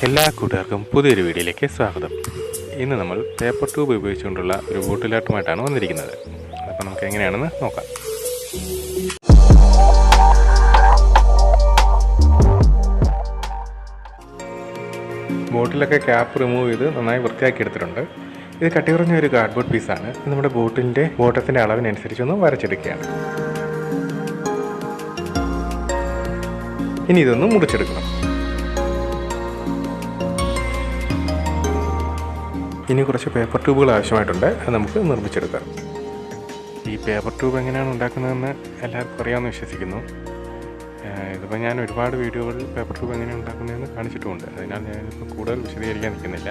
എല്ലാ കൂട്ടുകാർക്കും പുതിയൊരു വീഡിയോയിലേക്ക് സ്വാഗതം. ഇന്ന് നമ്മൾ പേപ്പർ ട്യൂബ് ഉപയോഗിച്ചുകൊണ്ടുള്ള ഒരു ബോട്ടിലാട്ടമായിട്ടാണ് വന്നിരിക്കുന്നത്. അപ്പോൾ നമുക്ക് എങ്ങനെയാണെന്ന് നോക്കാം. ബോട്ടിലൊക്കെ ക്യാപ്പ് റിമൂവ് ചെയ്ത് നന്നായി വൃത്തിയാക്കി എടുത്തിട്ടുണ്ട്. ഇത് കട്ടി കുറഞ്ഞ ഒരു കാർഡ്ബോർഡ് പീസാണ്. ഇത് നമ്മുടെ ബോട്ടത്തിൻ്റെ അളവിനനുസരിച്ചൊന്ന് വരച്ചെടുക്കുകയാണ്. ഇനി ഇതൊന്ന് മുറിച്ചെടുക്കണം. ഇനി കുറച്ച് പേപ്പർ ട്യൂബുകൾ ആവശ്യമായിട്ടുണ്ട്. അത് നമുക്ക് നിർമ്മിച്ചെടുക്കാം. ഈ പേപ്പർ ട്യൂബ് എങ്ങനെയാണ് ഉണ്ടാക്കുന്നതെന്ന് എല്ലാവർക്കും അറിയാമെന്ന് വിശ്വസിക്കുന്നു. ഇതിപ്പോൾ ഞാൻ ഒരുപാട് വീഡിയോകളിൽ പേപ്പർ ട്യൂബ് എങ്ങനെയാണ് ഉണ്ടാക്കുന്നതെന്ന് കാണിച്ചിട്ടുമുണ്ട്. അതിനാൽ ഞാനിപ്പോൾ കൂടുതൽ വിശദീകരിക്കാൻ നിൽക്കുന്നില്ല.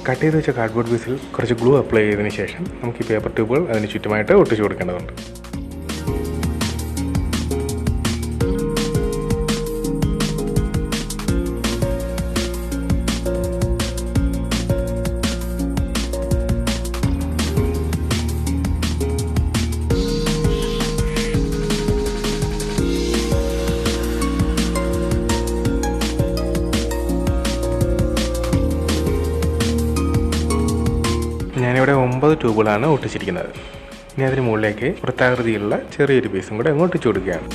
കട്ട് ചെയ്ത് വെച്ച കാർഡ്ബോർഡ് പീസിൽ കുറച്ച് ഗ്ലൂ അപ്ലൈ ചെയ്തതിന് ശേഷം നമുക്ക് ഈ പേപ്പർ ട്യൂബുകൾ അതിന് ചുറ്റുമായിട്ട് ഒട്ടിച്ചു കൊടുക്കേണ്ടതുണ്ട്. ഞാനിവിടെ 9 ട്യൂബുകളാണ് ഒട്ടിച്ചിരിക്കുന്നത്. ഇനി അതിന് മുകളിലേക്ക് വൃത്താകൃതിയിലുള്ള ചെറിയൊരു പീസും കൂടെ അങ്ങ് ഒട്ടിച്ചു കൊടുക്കുകയാണ്.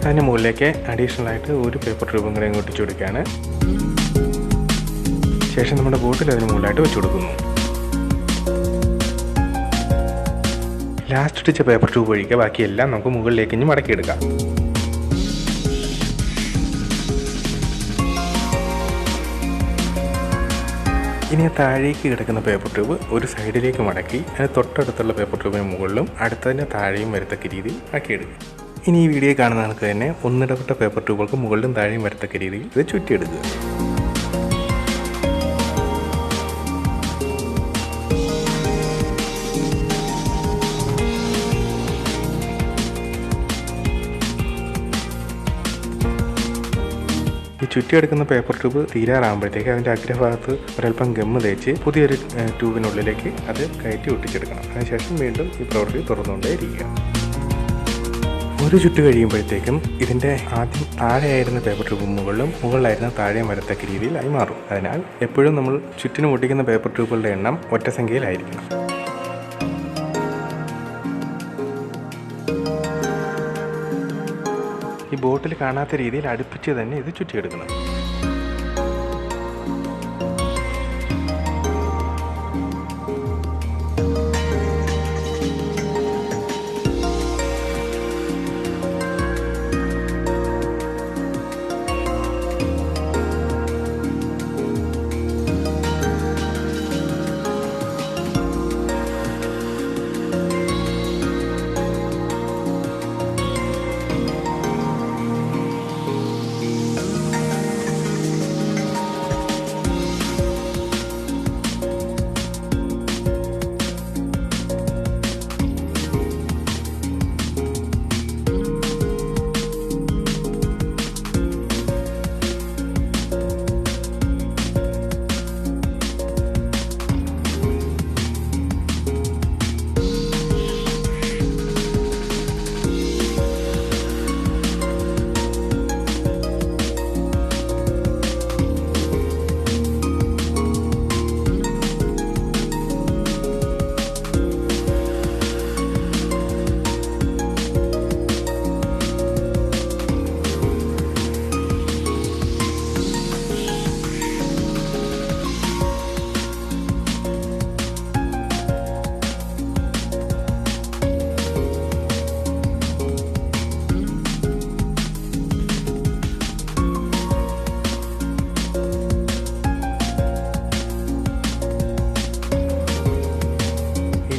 അതിന് മുകളിലേക്ക് അഡീഷണലായിട്ട് ഒരു പേപ്പർ ട്യൂബും കൂടെ അങ്ങ് ഒട്ടിച്ചു കൊടുക്കുകയാണ്. ശേഷം നമ്മുടെ ബോട്ടിൽ അതിന് മുകളിലായിട്ട് വെച്ച് കൊടുക്കുന്നു. ലാസ്റ്റ് ഒട്ടിച്ച പേപ്പർ ട്യൂബ് ഒഴിക്കുക ബാക്കിയെല്ലാം നമുക്ക് മുകളിലേക്ക് ഇനി മടക്കിയെടുക്കാം. ഇനി താഴേക്ക് കിടക്കുന്ന പേപ്പർ ട്യൂബ് ഒരു സൈഡിലേക്ക് മടക്കി അതിന് തൊട്ടടുത്തുള്ള പേപ്പർ ട്യൂബിന് മുകളിലും അടുത്തതിന് താഴെയും വരത്തക്ക രീതിയിൽ ആക്കിയെടുക്കുക. ഇനി ഈ വീഡിയോ കാണുന്ന കണക്ക് തന്നെ ഒന്നിടപെട്ട പേപ്പർ ട്യൂബുകൾക്ക് മുകളിലും താഴെയും വരത്തക്ക രീതിയിൽ ഇത് ചുറ്റിയെടുക്കുക. ഈ ചുറ്റിയെടുക്കുന്ന പേപ്പർ ട്യൂബ് തീരാറാകുമ്പോഴത്തേക്ക് അതിൻ്റെ അഗ്രഭാഗത്ത് ഒരൽപ്പം ഗമ്മ് തേച്ച് പുതിയൊരു ട്യൂബിനുള്ളിലേക്ക് അത് കയറ്റി ഒട്ടിച്ചെടുക്കണം. അതിനുശേഷം വീണ്ടും ഈ പ്രവൃത്തി തുറന്നുകൊണ്ടേയിരിക്കുക. ഒരു ചുറ്റ് കഴിയുമ്പോഴത്തേക്കും ഇതിൻ്റെ ആദ്യം താഴെയായിരുന്ന പേപ്പർ ട്യൂബ് മുകളിലായിരുന്ന താഴെയും വരത്തക്ക രീതിയിലായി മാറും. അതിനാൽ എപ്പോഴും നമ്മൾ ചുറ്റിനും ഒട്ടിക്കുന്ന പേപ്പർ ട്യൂബുകളുടെ എണ്ണം ഒറ്റ സംഖ്യയിലായിരിക്കണം. ഈ ബോട്ടിൽ കാണാത്ത രീതിയിൽ അടുപ്പിച്ച് തന്നെ ഇത് ചുറ്റിയെടുക്കണം.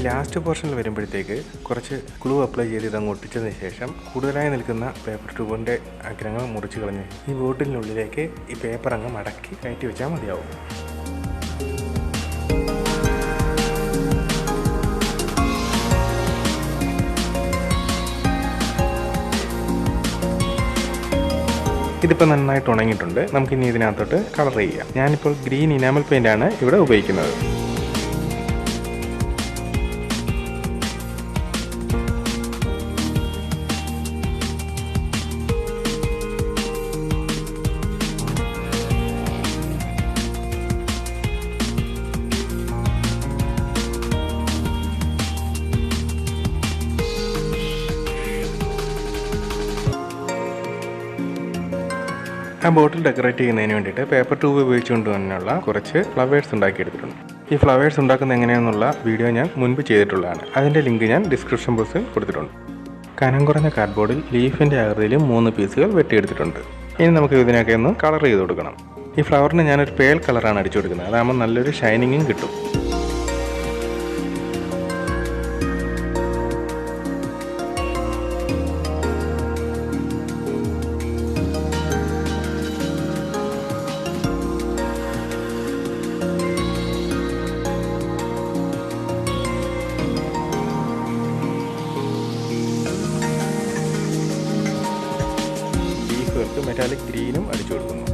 ലാസ്റ്റ് പോർഷനിൽ വരുമ്പോഴത്തേക്ക് കുറച്ച് ഗ്ലൂ അപ്ലൈ ചെയ്ത് ഇതങ്ങ് ഒട്ടിച്ചതിന് ശേഷം കൂടുതലായി നിൽക്കുന്ന പേപ്പർ ട്യൂബിൻ്റെ അഗ്രങ്ങൾ മുറിച്ച് കളഞ്ഞ് ഈ ബോട്ടിലിനുള്ളിലേക്ക് ഈ പേപ്പർ അങ്ങ് മടക്കി കയറ്റി വെച്ചാൽ മതിയാവും. ഇതിപ്പോൾ നന്നായിട്ട് ഉണങ്ങിയിട്ടുണ്ട്. നമുക്കിനി ഇതിനകത്തോട്ട് കളർ ചെയ്യാം. ഞാനിപ്പോൾ ഗ്രീൻ ഇനാമൽ പെയിൻ്റാണ് ഇവിടെ ഉപയോഗിക്കുന്നത്. ആ ബോട്ടിൽ ഡെക്കറേറ്റ് ചെയ്യുന്നതിന് വേണ്ടിയിട്ട് പേപ്പർ ട്യൂബ് ഉപയോഗിച്ചുകൊണ്ട് തന്നെയുള്ള കുറച്ച് ഫ്ലവേഴ്സ് ഉണ്ടാക്കിയെടുത്തിട്ടുണ്ട്. ഈ ഫ്ലവേഴ്സ് ഉണ്ടാക്കുന്നത് എങ്ങനെയാണെന്നുള്ള വീഡിയോ ഞാൻ മുൻപ് ചെയ്തിട്ടുള്ളതാണ്. അതിൻ്റെ ലിങ്ക് ഞാൻ ഡിസ്ക്രിപ്ഷൻ ബോക്സിൽ കൊടുത്തിട്ടുണ്ട്. കനം കുറഞ്ഞ കാർഡ്ബോർഡിൽ ലീഫിൻ്റെ ആകൃതിയിൽ 3 പീസുകൾ വെട്ടിയെടുത്തിട്ടുണ്ട്. ഇനി നമുക്ക് ഇതിനൊക്കെ ഒന്ന് കളർ ചെയ്ത് കൊടുക്കണം. ഈ ഫ്ലവറിന് ഞാനൊരു പേൽ കളറാണ് അടിച്ചു കൊടുക്കുന്നത്. അതാകുമ്പോൾ നല്ലൊരു ഷൈനിങ്ങും കിട്ടും. മെറ്റാലിക് ഗ്രീനും അടിച്ചു കൊടുക്കുന്നു.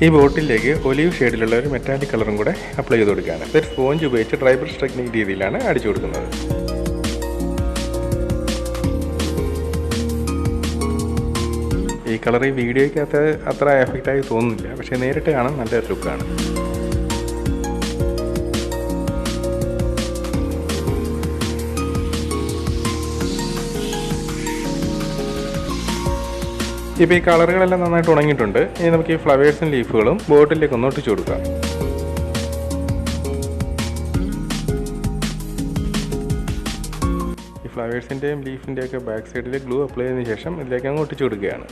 ഈ ബോട്ടിലേക്ക് ഒലീവ് ഷെയ്ഡിലുള്ള ഒരു മെറ്റാലിക് കളറും കൂടെ അപ്ലൈ ചെയ്ത് കൊടുക്കുകയാണ്. ഇതൊരു സ്പോഞ്ച് ഉപയോഗിച്ച് ഡ്രൈ ബ്രഷ് ടെക്നിക് രീതിയിലാണ് അടിച്ചു കൊടുക്കുന്നത്. ഈ കളർ ഈ വീഡിയോയ്ക്കകത്ത് അത്ര എഫക്റ്റായി തോന്നുന്നില്ല, പക്ഷേ നേരിട്ട് കാണാൻ നല്ലൊരു ലുക്കാണ്. ഇപ്പോൾ ഈ കളറുകളെല്ലാം നന്നായിട്ട് ഉണങ്ങിയിട്ടുണ്ട്. ഇനി നമുക്ക് ഈ ഫ്ലവേഴ്സും ലീഫുകളും ബോട്ടിലേക്ക് ഒന്ന് ഒട്ടിച്ചു കൊടുക്കാം. ഈ ഫ്ലവേഴ്സിൻ്റെയും ലീഫിൻ്റെയൊക്കെ ബാക്ക് സൈഡിൽ ഗ്ലൂ അപ്ലൈ ചെയ്തതിന് ശേഷം ഇതിലേക്ക് അങ്ങ് ഒട്ടിച്ചു കൊടുക്കുകയാണ്.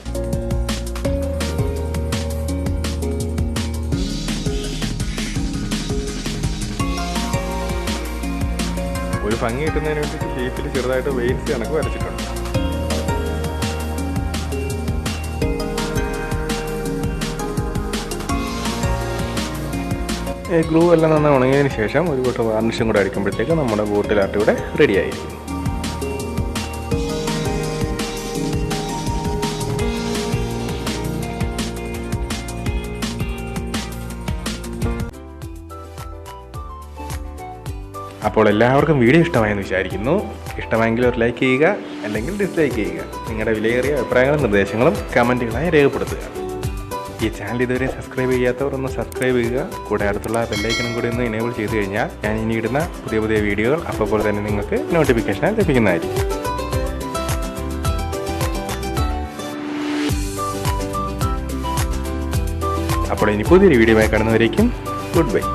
ഒരു ഭംഗി കിട്ടുന്നതിന് വേണ്ടിയിട്ട് ലീഫിൽ ചെറുതായിട്ട് വെയിൻസ് കണക്ക് വരച്ചിട്ടുണ്ട്. ഈ ഗ്ലൂ എല്ലാം നന്നായി ഉണങ്ങിയതിന് ശേഷം ഒരു കൂട്ടം വാർണിഷും കൂടെ അടിക്കുമ്പോഴത്തേക്ക് നമ്മുടെ ബോട്ടിൽ ആർട്ട് ഇവിടെ റെഡി ആയിരിക്കും. അപ്പോൾ എല്ലാവർക്കും വീഡിയോ ഇഷ്ടമായെന്ന് വിചാരിക്കുന്നു. ഇഷ്ടമായെങ്കിൽ ഒരു ലൈക്ക് ചെയ്യുക, അല്ലെങ്കിൽ ഡിസ്ലൈക്ക് ചെയ്യുക. നിങ്ങളുടെ വിലയേറിയ അഭിപ്രായങ്ങളും നിർദ്ദേശങ്ങളും കമൻറ്റുകളായി രേഖപ്പെടുത്തുക. ഈ ചാനൽ ഇതുവരെ സബ്സ്ക്രൈബ് ചെയ്യാത്തവർ ഒന്ന് സബ്സ്ക്രൈബ് ചെയ്യുക. കൂടെ അടുത്തുള്ള ബെല്ലൈക്കനും കൂടി ഒന്ന് എനേബിൾ ചെയ്ത് കഴിഞ്ഞാൽ ഞാൻ ഇനി ഇടുന്ന പുതിയ പുതിയ വീഡിയോകൾ അപ്പോൾ തന്നെ നിങ്ങൾക്ക് നോട്ടിഫിക്കേഷൻ ലഭിക്കുന്നതായിരിക്കും. അപ്പോൾ ഇനി പുതിയൊരു വീഡിയോയുമായി കാണുന്നവരേക്കും ഗുഡ് ബൈ.